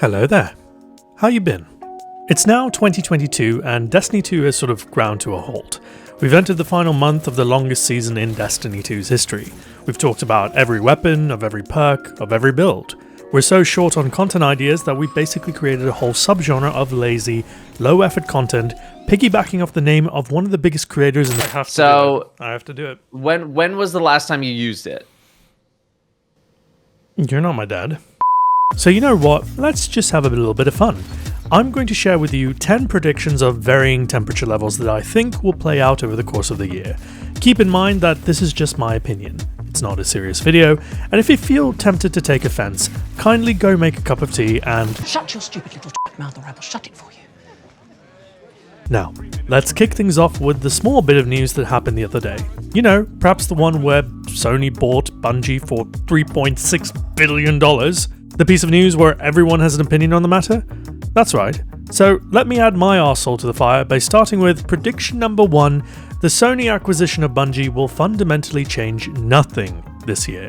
Hello there. How you been? It's now 2022 and Destiny 2 has sort of ground to a halt. We've entered the final month of the longest season in Destiny 2's history. We've talked about every weapon, of every perk, of every build. We're so short on content ideas that we've basically created a whole subgenre of lazy, low-effort content, piggybacking off the name of one of the biggest creators in the... I have to do it. When was the last time you used it? You're not my dad. So you know what, let's just have a little bit of fun. I'm going to share with you 10 predictions of varying temperature levels that I think will play out over the course of the year. Keep in mind that this is just my opinion. It's not a serious video, and if you feel tempted to take offense, kindly go make a cup of tea and... Shut your stupid little mouth or I will shut it for you. Now, let's kick things off with the small bit of news that happened the other day. You know, perhaps the one where Sony bought Bungie for $3.6 billion. The piece of news where everyone has an opinion on the matter? That's right. So let me add my arsehole to the fire by starting with prediction number 1. The Sony acquisition of Bungie will fundamentally change nothing this year.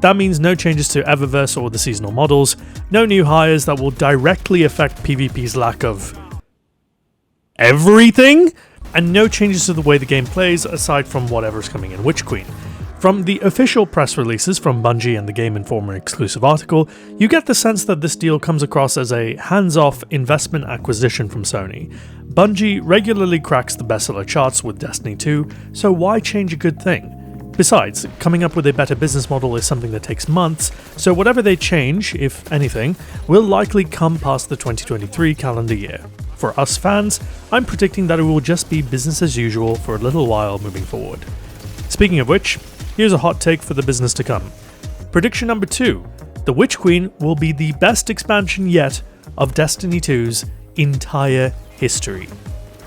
That means no changes to Eververse or the seasonal models, no new hires that will directly affect PvP's lack of... everything? And no changes to the way the game plays aside from whatever's coming in Witch Queen. From the official press releases from Bungie and the Game Informer exclusive article, you get the sense that this deal comes across as a hands-off investment acquisition from Sony. Bungie regularly cracks the bestseller charts with Destiny 2, so why change a good thing? Besides, coming up with a better business model is something that takes months, so whatever they change, if anything, will likely come past the 2023 calendar year. For us fans, I'm predicting that it will just be business as usual for a little while moving forward. Speaking of which, here's a hot take for the business to come. Prediction number 2. The Witch Queen will be the best expansion yet of Destiny 2's entire history.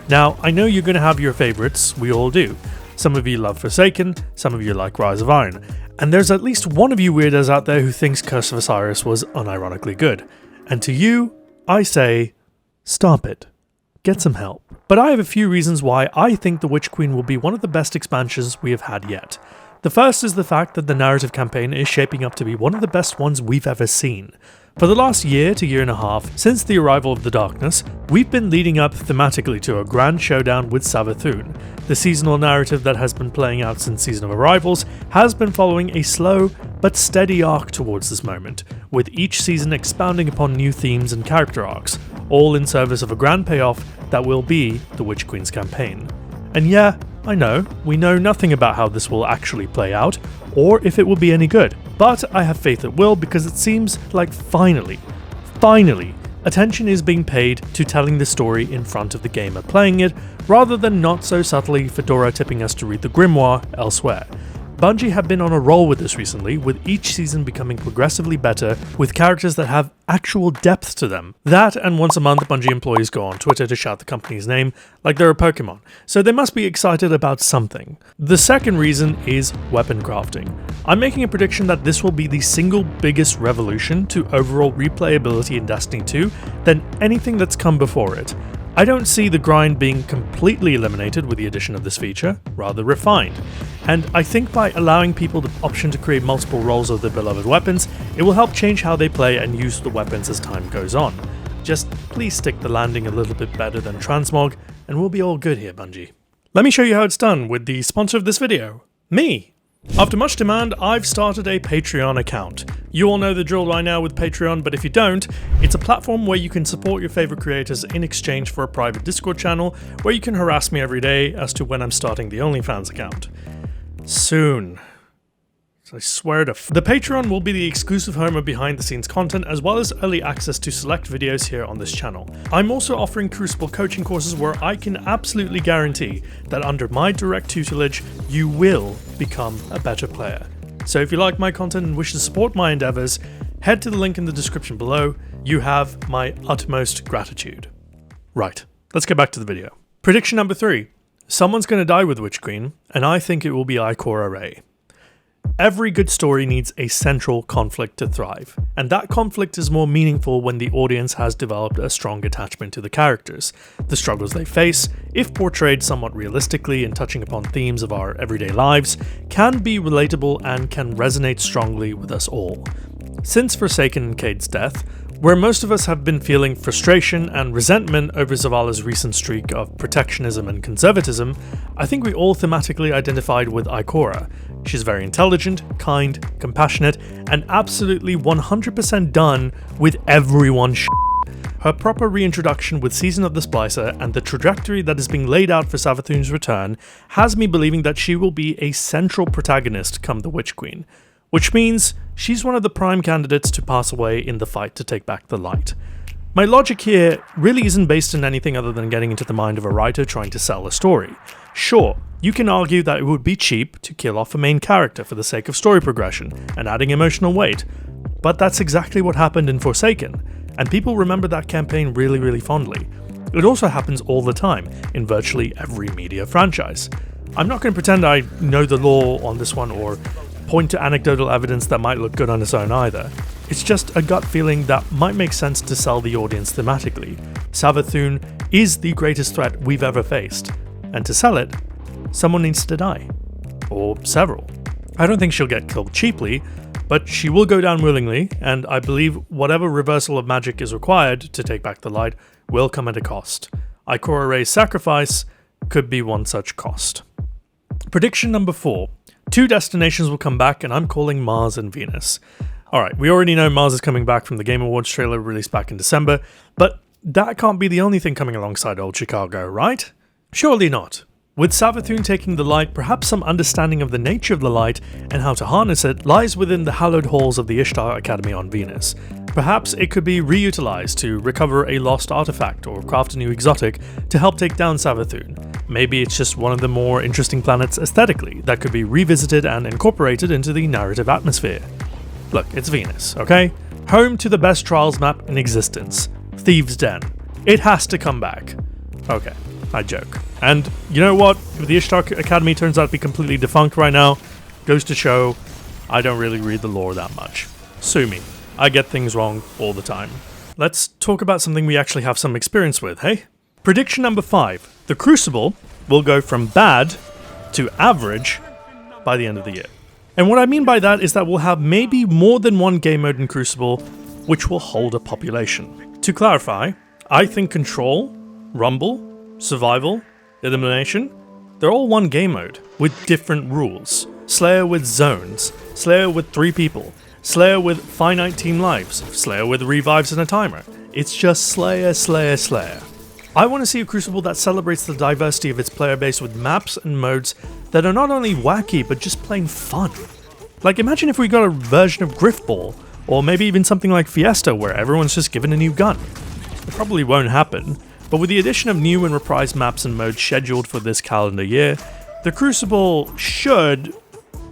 Now, I know you're going to have your favorites, we all do. Some of you love Forsaken, some of you like Rise of Iron, and there's at least one of you weirdos out there who thinks Curse of Osiris was unironically good. And to you, I say, stop it. Get some help. But I have a few reasons why I think the Witch Queen will be one of the best expansions we have had yet. The first is the fact that the narrative campaign is shaping up to be one of the best ones we've ever seen. For the last year to year and a half, since the arrival of the Darkness, we've been leading up thematically to a grand showdown with Savathûn. The seasonal narrative that has been playing out since Season of Arrivals has been following a slow but steady arc towards this moment, with each season expounding upon new themes and character arcs, all in service of a grand payoff that will be the Witch Queen's campaign. And yeah, I know, we know nothing about how this will actually play out, or if it will be any good, but I have faith it will because it seems like finally, attention is being paid to telling the story in front of the gamer playing it, rather than not so subtly Fedora tipping us to read the grimoire elsewhere. Bungie have been on a roll with this recently, with each season becoming progressively better, with characters that have actual depth to them. That, and once a month Bungie employees go on Twitter to shout the company's name like they're a Pokemon, so they must be excited about something. The second reason is weapon crafting. I'm making a prediction that this will be the single biggest revolution to overall replayability in Destiny 2 than anything that's come before it. I don't see the grind being completely eliminated with the addition of this feature, rather refined. And I think by allowing people the option to create multiple roles of their beloved weapons, it will help change how they play and use the weapons as time goes on. Just please stick the landing a little bit better than Transmog, and we'll be all good here, Bungie. Let me show you how it's done with the sponsor of this video, me! After much demand, I've started a Patreon account. You all know the drill by now with Patreon, but if you don't, it's a platform where you can support your favorite creators in exchange for a private Discord channel where you can harass me every day as to when I'm starting the OnlyFans account. Soon. I swear to The Patreon will be the exclusive home of behind the scenes content as well as early access to select videos here on this channel. I'm also offering Crucible coaching courses where I can absolutely guarantee that under my direct tutelage, you will become a better player. So if you like my content and wish to support my endeavors, head to the link in the description below. You have my utmost gratitude. Right, let's get back to the video. Prediction number 3. Someone's going to die with Witch Queen, and I think it will be Ikora Rey. Every good story needs a central conflict to thrive, and that conflict is more meaningful when the audience has developed a strong attachment to the characters. The struggles they face, if portrayed somewhat realistically and touching upon themes of our everyday lives, can be relatable and can resonate strongly with us all. Since Forsaken and Cade's death, Where most of us have been feeling frustration and resentment over Zavala's recent streak of protectionism and conservatism, I think we all thematically identified with Ikora. She's very intelligent, kind, compassionate, and absolutely 100% done with everyone's shit. Her proper reintroduction with Season of the Splicer and the trajectory that is being laid out for Savathun's return has me believing that she will be a central protagonist come the Witch Queen, which means she's one of the prime candidates to pass away in the fight to take back the light. My logic here really isn't based on anything other than getting into the mind of a writer trying to sell a story. Sure, you can argue that it would be cheap to kill off a main character for the sake of story progression and adding emotional weight, but that's exactly what happened in Forsaken, and people remember that campaign really fondly. It also happens all the time in virtually every media franchise. I'm not going to pretend I know the lore on this one or point to anecdotal evidence that might look good on its own either. It's just a gut feeling that might make sense to sell the audience thematically. Savathun is the greatest threat we've ever faced, and to sell it, someone needs to die. Or several. I don't think she'll get killed cheaply, but she will go down willingly, and I believe whatever reversal of magic is required to take back the light will come at a cost. Ikora Rey's sacrifice could be one such cost. Prediction number 4. 2 destinations will come back, and I'm calling Mars and Venus. Alright, we already know Mars is coming back from the Game Awards trailer released back in December, but that can't be the only thing coming alongside Old Chicago, right? Surely not. With Savathun taking the light, perhaps some understanding of the nature of the light and how to harness it lies within the hallowed halls of the Ishtar Academy on Venus. Perhaps it could be reutilized to recover a lost artifact or craft a new exotic to help take down Savathun. Maybe it's just one of the more interesting planets aesthetically that could be revisited and incorporated into the narrative atmosphere. Look, it's Venus, okay? Home to the best Trials map in existence, Thieves' Den. It has to come back. Okay, I joke. And you know what? If the Ishtar Academy turns out to be completely defunct right now, goes to show I don't really read the lore that much. Sue me. I get things wrong all the time. Let's talk about something we actually have some experience with, hey? Prediction number 5. The Crucible will go from bad to average by the end of the year. And what I mean by that is that we'll have maybe more than one game mode in Crucible which will hold a population. To clarify, I think Control, Rumble, Survival, Elimination, they're all one game mode with different rules. Slayer with zones, Slayer with 3 people, Slayer with finite team lives, Slayer with revives and a timer. It's just Slayer, Slayer, Slayer. I want to see a Crucible that celebrates the diversity of its player base with maps and modes that are not only wacky but just plain fun. Like imagine if we got a version of Griffball, or maybe even something like Fiesta where everyone's just given a new gun. It probably won't happen, but with the addition of new and reprised maps and modes scheduled for this calendar year, the Crucible should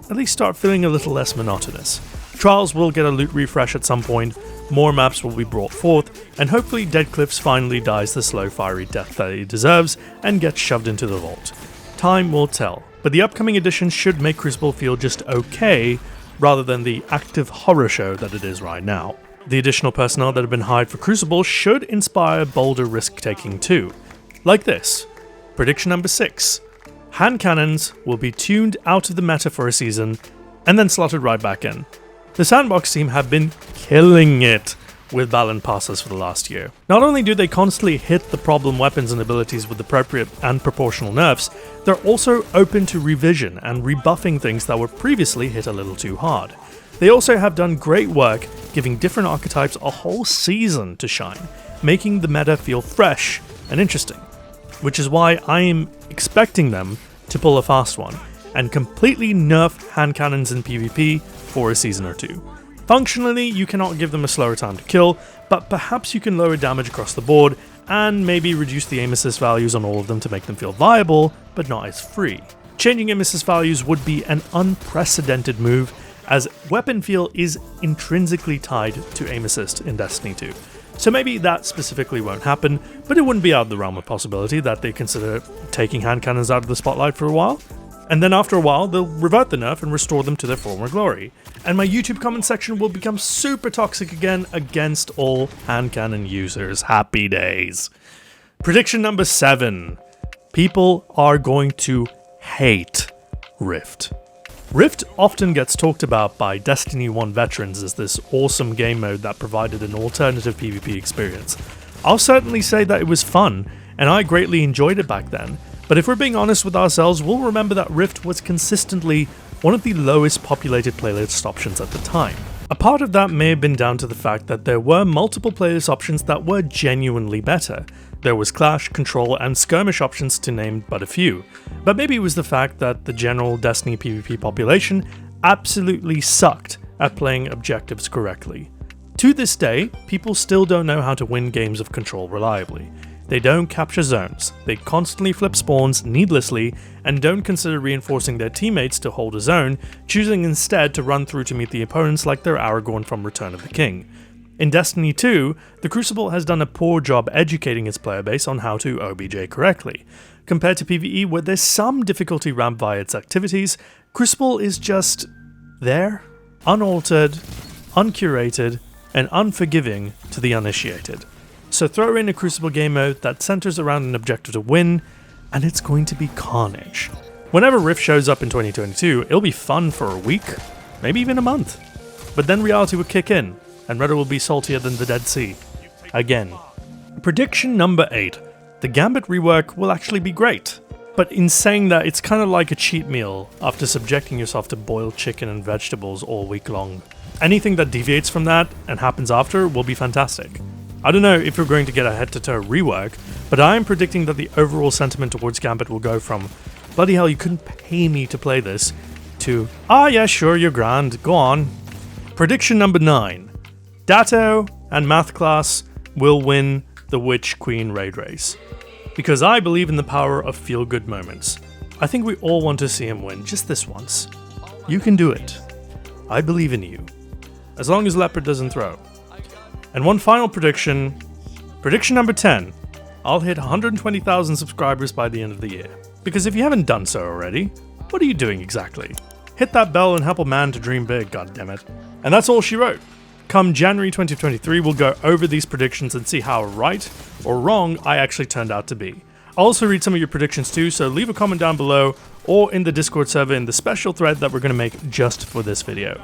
at least start feeling a little less monotonous. Trials will get a loot refresh at some point, more maps will be brought forth, and hopefully Dead Cliffs finally dies the slow fiery death that he deserves and gets shoved into the vault. Time will tell, but the upcoming edition should make Crucible feel just okay, rather than the active horror show that it is right now. The additional personnel that have been hired for Crucible should inspire bolder risk-taking too. Like this. Prediction number 6. Hand cannons will be tuned out of the meta for a season, and then slotted right back in. The Sandbox team have been killing it with Balan passes for the last year. Not only do they constantly hit the problem weapons and abilities with appropriate and proportional nerfs, they're also open to revision and rebuffing things that were previously hit a little too hard. They also have done great work giving different archetypes a whole season to shine, making the meta feel fresh and interesting. Which is why I am expecting them to pull a fast one and completely nerf hand cannons in PvP for a season or 2. Functionally, you cannot give them a slower time to kill, but perhaps you can lower damage across the board and maybe reduce the aim assist values on all of them to make them feel viable, but not as free. Changing aim assist values would be an unprecedented move, as weapon feel is intrinsically tied to aim assist in Destiny 2. So maybe that specifically won't happen, but it wouldn't be out of the realm of possibility that they consider taking hand cannons out of the spotlight for a while. And then after a while, they'll revert the nerf and restore them to their former glory. And my YouTube comment section will become super toxic again against all hand cannon users. Happy days. Prediction number 7. People are going to hate Rift. Rift often gets talked about by Destiny 1 veterans as this awesome game mode that provided an alternative PvP experience. I'll certainly say that it was fun, and I greatly enjoyed it back then, but if we're being honest with ourselves, we'll remember that Rift was consistently one of the lowest populated playlist options at the time. A part of that may have been down to the fact that there were multiple playlist options that were genuinely better. There was Clash, Control, and Skirmish options to name but a few, but maybe it was the fact that the general Destiny PvP population absolutely sucked at playing objectives correctly. To this day, people still don't know how to win games of Control reliably. They don't capture zones, they constantly flip spawns needlessly, and don't consider reinforcing their teammates to hold a zone, choosing instead to run through to meet the opponents like they're Aragorn from Return of the King. In Destiny 2, the Crucible has done a poor job educating its player base on how to OBJ correctly. Compared to PvE, where there's some difficulty ramped via its activities, Crucible is just there, unaltered, uncurated, and unforgiving to the uninitiated. So throw in a Crucible game mode that centers around an objective to win, and it's going to be carnage. Whenever Rift shows up in 2022, it'll be fun for a week, maybe even a month. But then reality will kick in, and Reddit will be saltier than the Dead Sea. Again. Prediction number 8. The Gambit rework will actually be great. But in saying that, it's kind of like a cheat meal after subjecting yourself to boiled chicken and vegetables all week long. Anything that deviates from that and happens after will be fantastic. I don't know if we're going to get a head-to-toe rework, but I am predicting that the overall sentiment towards Gambit will go from bloody hell, you couldn't pay me to play this, to yeah sure, you're grand, go on. Prediction number 9. Datto and Math Class will win the Witch Queen raid race. Because I believe in the power of feel-good moments. I think we all want to see him win just this once. You can do it. I believe in you. As long as Leopard doesn't throw. And one final prediction. Prediction number 10. I'll hit 120,000 subscribers by the end of the year. Because if you haven't done so already, what are you doing exactly? Hit that bell and help a man to dream big, goddammit. And that's all she wrote. Come January 2023, we'll go over these predictions and see how right or wrong I actually turned out to be. I'll also read some of your predictions too, so leave a comment down below or in the Discord server in the special thread that we're going to make just for this video.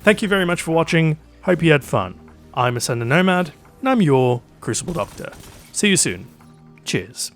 Thank you very much for watching, hope you had fun. I'm Ascendant Nomad, and I'm your Crucible Doctor. See you soon. Cheers.